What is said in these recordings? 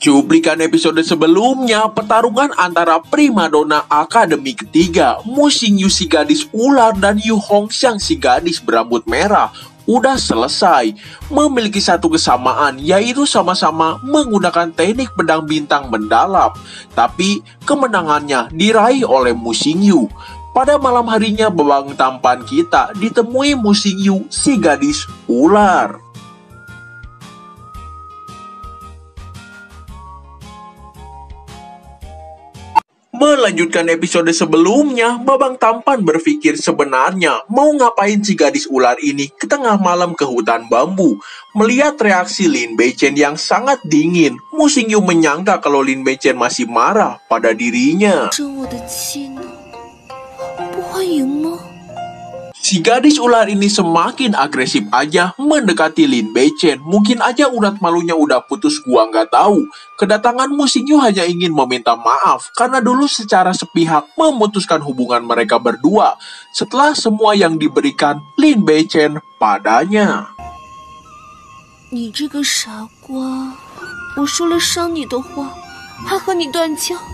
Cuplikan episode sebelumnya, pertarungan antara primadona akademi ketiga, Mu Xingyu si gadis ular dan Yu Hongxiang si gadis berambut merah, udah selesai. Memiliki satu kesamaan, yaitu sama-sama menggunakan teknik pedang bintang mendalam. Tapi kemenangannya diraih oleh Mu Xingyu. Pada malam harinya, babak tampan kita ditemui Mu Xingyu si gadis ular. Melanjutkan episode sebelumnya, Babang Tampan berpikir sebenarnya mau ngapain si gadis ular ini ke tengah malam ke hutan bambu. Melihat reaksi Lin Beichen yang sangat dingin, Mu Xingyu menyangka kalau Lin Beichen masih marah pada dirinya. Si gadis ular ini semakin agresif aja mendekati Lin Beichen. Mungkin aja urat malunya udah putus, gua nggak tahu. Kedatangan Mu Xingyu hanya ingin meminta maaf karena dulu secara sepihak memutuskan hubungan mereka berdua setelah semua yang diberikan Lin Beichen padanya. "Ni 这个傻瓜，我说了伤你的话，还和你断交。"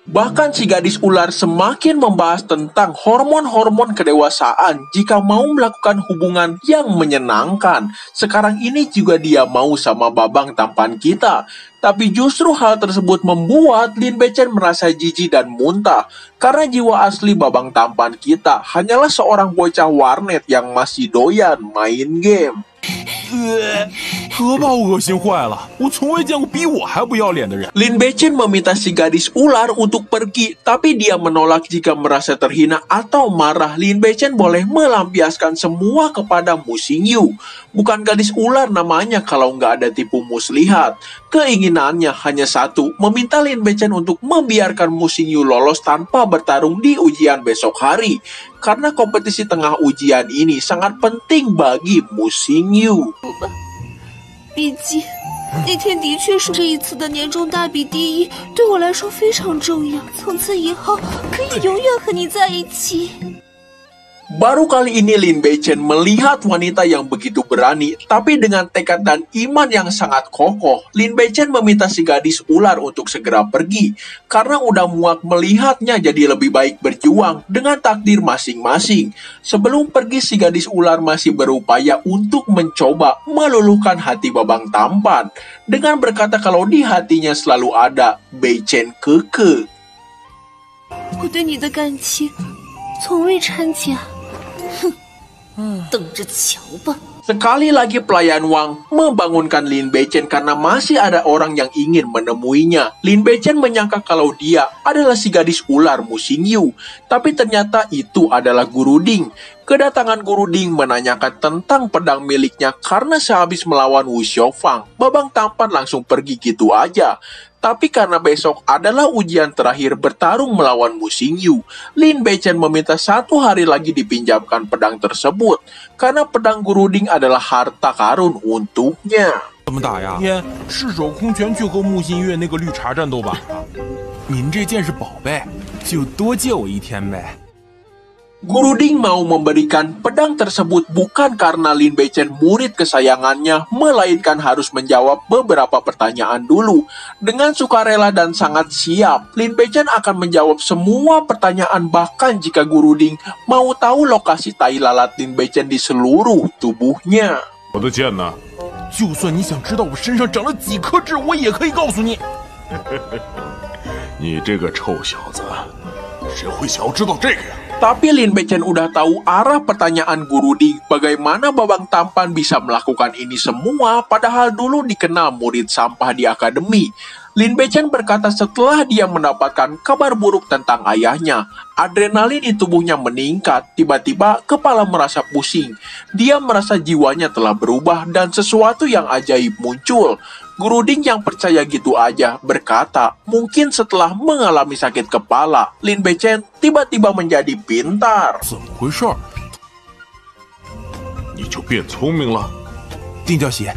Bahkan si gadis ular semakin membahas tentang hormon-hormon kedewasaan jika mau melakukan hubungan yang menyenangkan. Sekarang ini juga dia mau sama babang tampan kita. Tapi justru hal tersebut membuat Lin Beichen merasa jijik dan muntah. Karena jiwa asli babang tampan kita hanyalah seorang bocah warnet yang masih doyan main game. 可把我恶心坏了！我从未见过比我还不要脸的人。 Lin Beichen meminta si gadis ular untuk pergi, tapi dia menolak jika merasa terhina atau marah. Lin Beichen boleh melampiaskan semua kepada Mu Xingyu. Bukan gadis ular namanya kalau nggak ada tipu muslihat. Keinginannya hanya satu, meminta Lin Beichen untuk membiarkan Mu Xingyu lolos tanpa bertarung di ujian besok hari. Karena kompetisi tengah ujian ini sangat penting bagi Mu Xingyu. 毕竟那天的确是这一次的年终大比第一，对我来说非常重要。从此以后，可以永远和你在一起。 Baru kali ini Lin Beichen melihat wanita yang begitu berani, tapi dengan tekad dan iman yang sangat kokoh. Lin Beichen meminta si gadis ular untuk segera pergi, karena udah muak melihatnya, jadi lebih baik berjuang dengan takdir masing-masing. Sebelum pergi, si gadis ular masih berupaya untuk mencoba meluluhkan hati babang tampan, dengan berkata kalau di hatinya selalu ada Beichen keke. 我对你的感情从未掺假。 等着瞧吧。 Sekali lagi pelayan Wang membangunkan Lin Beichen karena masih ada orang yang ingin menemuinya. Lin Beichen menyangka kalau dia adalah si gadis ular Mu Xingyu, tapi ternyata itu adalah Guru Ding. Kedatangan Guru Ding menanyakan tentang pedang miliknya karena sehabis melawan Wu Xiaofang, babang tampan langsung pergi gitu aja. Tapi karena besok adalah ujian terakhir bertarung melawan Mu Xingyu, Lin Beichen meminta 1 hari lagi dipinjamkan pedang tersebut, karena pedang Guru Ding adalah harta karun untuknya. 怎么打呀？天赤手空拳去和木心月那个绿茶战斗吧。您这件是宝贝，就多借我1天呗。 Guru Ding mau memberikan pedang tersebut bukan karena Lin Beichen murid kesayangannya, melainkan harus menjawab beberapa pertanyaan dulu. Dengan sukarela dan sangat siap, Lin Beichen akan menjawab semua pertanyaan, bahkan jika Guru Ding mau tahu lokasi tai lalat Lin Beichen di seluruh tubuhnya. 我的剑呢？就算你想知道我身上长了几颗痣，我也可以告诉你。你这个臭小子，谁会想要知道这个呀？ Tapi Lin Beichen udah tahu arah pertanyaan Guru Ding. Bagaimana babang tampan bisa melakukan ini semua padahal dulu dikenal murid sampah di akademi. Lin Beichen berkata setelah dia mendapatkan kabar buruk tentang ayahnya. Adrenalin di tubuhnya meningkat, tiba-tiba kepala merasa pusing. Dia merasa jiwanya telah berubah dan sesuatu yang ajaib muncul. Guru Ding yang percaya gitu aja berkata, mungkin setelah mengalami sakit kepala, Lin Beichen tiba-tiba menjadi pintar. 怎么回事？你就变聪明了。定教习，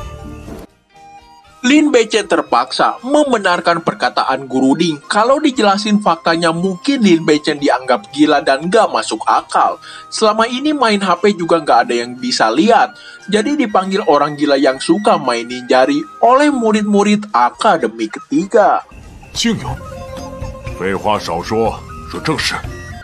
Lin Beichen terpaksa membenarkan perkataan Guru Ding. Kalau dijelasin faktanya mungkin Lin Beichen dianggap gila dan gak masuk akal. Selama ini main HP juga gak ada yang bisa lihat. Jadi dipanggil orang gila yang suka mainin jari oleh murid-murid Akademi Ketiga. 竟有，废话少说，说正事。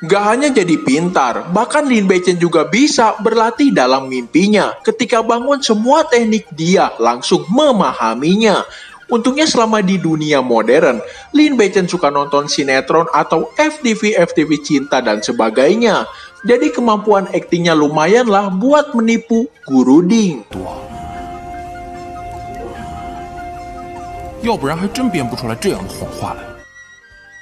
Gak hanya jadi pintar, bahkan Lin Beichen juga bisa berlatih dalam mimpinya. Ketika bangun semua teknik dia langsung memahaminya. Untungnya selama di dunia modern, Lin Beichen suka nonton sinetron atau FTV cinta dan sebagainya. Jadi kemampuan aktingnya lumayan lah buat menipu Guru Ding. 要不然还真编不出来这样的谎话来。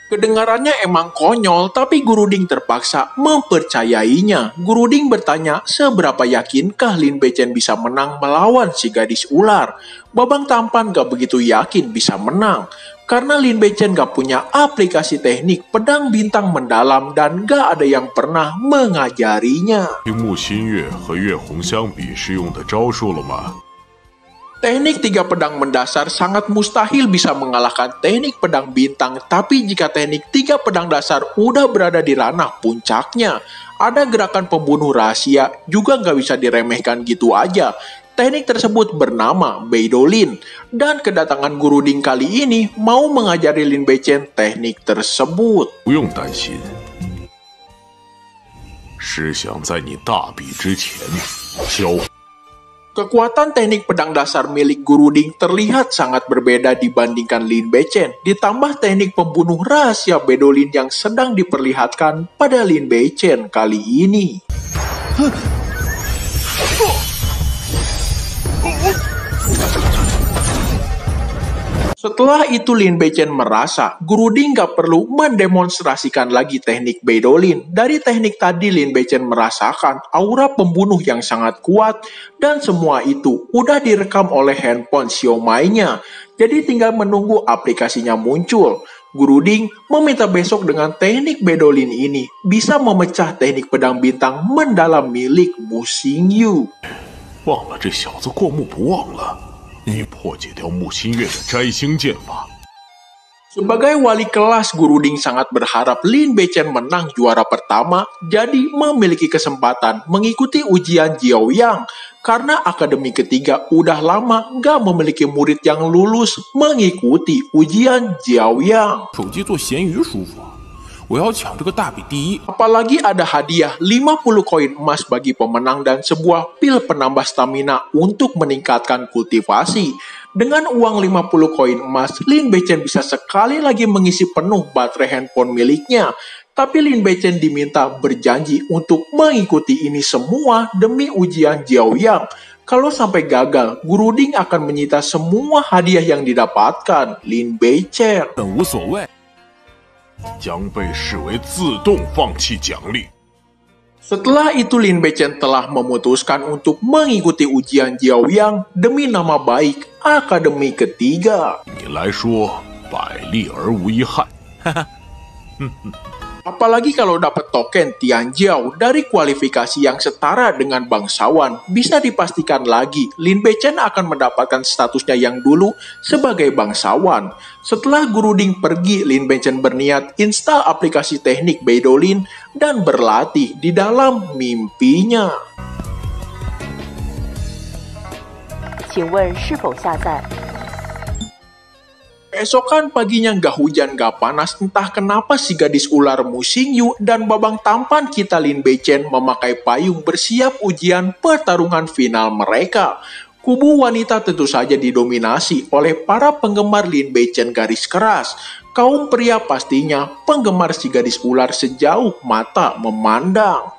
Kedengarannya emang konyol, tapi Guru Ding terpaksa mempercayainya. Guru Ding bertanya seberapa yakinkah Lin Beichen bisa menang melawan si gadis ular. Babang Tampan gak begitu yakin bisa menang, karena Lin Beichen gak punya aplikasi teknik pedang bintang mendalam dan gak ada yang pernah mengajarinya. 听木心月和月红相比是用的招数了吗？ Teknik 3 pedang mendasar sangat mustahil bisa mengalahkan teknik pedang bintang, tapi jika teknik 3 pedang dasar udah berada di ranah puncaknya, ada gerakan pembunuh rahasia juga nggak bisa diremehkan gitu aja. Teknik tersebut bernama Beidolin, dan kedatangan Guru Ding kali ini mau mengajari Lin Beichen teknik tersebut. 不用担心，是想在你大比之前教。 Kekuatan teknik pedang dasar milik Guru Ding terlihat sangat berbeda dibandingkan Lin Beichen, ditambah teknik pembunuh rahasia Beidolin yang sedang diperlihatkan pada Lin Beichen kali ini. Setelah itu Lin Beichen merasa Guru Ding gak perlu mendemonstrasikan lagi teknik Beidolin. Dari teknik tadi Lin Beichen merasakan aura pembunuh yang sangat kuat dan semua itu udah direkam oleh handphone Xiaomi-nya. Jadi tinggal menunggu aplikasinya muncul. Guru Ding meminta besok dengan teknik Beidolin ini bisa memecah teknik pedang bintang mendalam milik Mu Xingyu. 忘了这小子过目不忘了。 你破解掉木心月的摘星剑法。 Sebagai wali kelas, Guru Ding sangat berharap Lin Beichen menang juara pertama, jadi memiliki kesempatan mengikuti ujian Jiaoyang. Karena Akademi Ketiga udah lama gak memiliki murid yang lulus mengikuti ujian Jiaoyang. 手机做闲鱼舒服，我要抢这个大比第一。 Apalagi ada hadiah 50 koin emas bagi pemenang dan sebuah pil penambah stamina untuk meningkatkan kultivasi. Dengan uang 50 koin emas, Lin Beichen bisa sekali lagi mengisi penuh baterai handphone miliknya. Tapi Lin Beichen diminta berjanji untuk mengikuti ini semua demi ujian Jiaoyang. Kalau sampai gagal, Guru Ding akan menyita semua hadiah yang didapatkan Lin Beichen. 本无所谓。 将被视为自动放弃奖励。 Setelah itu Lin Beichen telah memutuskan untuk mengikuti ujian Jiaoyang demi nama baik Akademi Ketiga. 你来说，百利而无一害。 Apalagi kalau dapat token Tianjiao dari kualifikasi yang setara dengan bangsawan, bisa dipastikan lagi Lin Beichen akan mendapatkan statusnya yang dulu sebagai bangsawan. Setelah Guru Ding pergi, Lin Beichen berniat install aplikasi teknik Beidolin dan berlatih di dalam mimpinya. 请问是否下载？ Keesokan paginya gak hujan gak panas, entah kenapa si gadis ular Mu Xingyu dan babang tampan kita Lin Beichen memakai payung bersiap ujian pertarungan final mereka. Kubu wanita tentu saja didominasi oleh para penggemar Lin Beichen garis keras. Kaum pria pastinya penggemar si gadis ular sejauh mata memandang.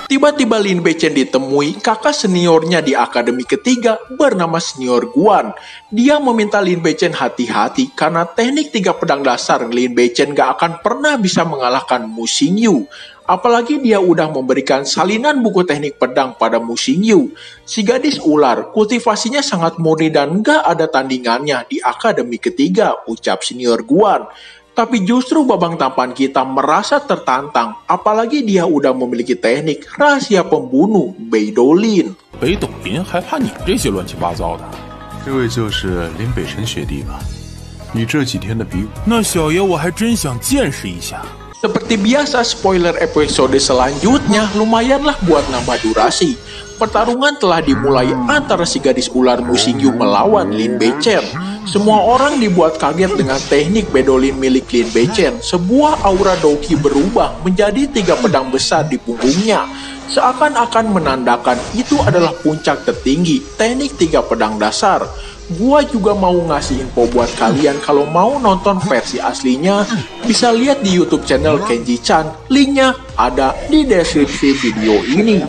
Tiba-tiba Lin Beichen ditemui kakak seniornya di Akademi Ketiga bernama Senior Guan. Dia meminta Lin Beichen hati-hati karena teknik 3 pedang dasar Lin Beichen gak akan pernah bisa mengalahkan Mu Xingyu. Apalagi dia udah memberikan salinan buku teknik pedang pada Mu Xingyu. Si gadis ular kultivasinya sangat murni dan gak ada tandingannya di Akademi Ketiga, ucap Senior Guan. Tapi justru babang tampan kita merasa tertantang, apalagi dia udah memiliki teknik rahasia pembunuh Beidolin. 北斗林还怕你这些乱七八糟的？这位就是林北辰学弟吧？你这几天的比武，那小爷我还真想见识一下。 Seperti biasa, spoiler episode selanjutnya lumayanlah buat nambah durasi. Pertarungan telah dimulai antara si gadis ular Musingyu melawan Lin Beichen. Semua orang dibuat kaget dengan teknik Beidolin milik Lin Beichen. Sebuah aura Douki berubah menjadi 3 pedang besar di punggungnya. Seakan-akan menandakan itu adalah puncak tertinggi teknik 3 pedang dasar. Gua juga mau ngasih info buat kalian kalau mau nonton versi aslinya, bisa lihat di YouTube channel Kenji Chan. Linknya ada di deskripsi video ini.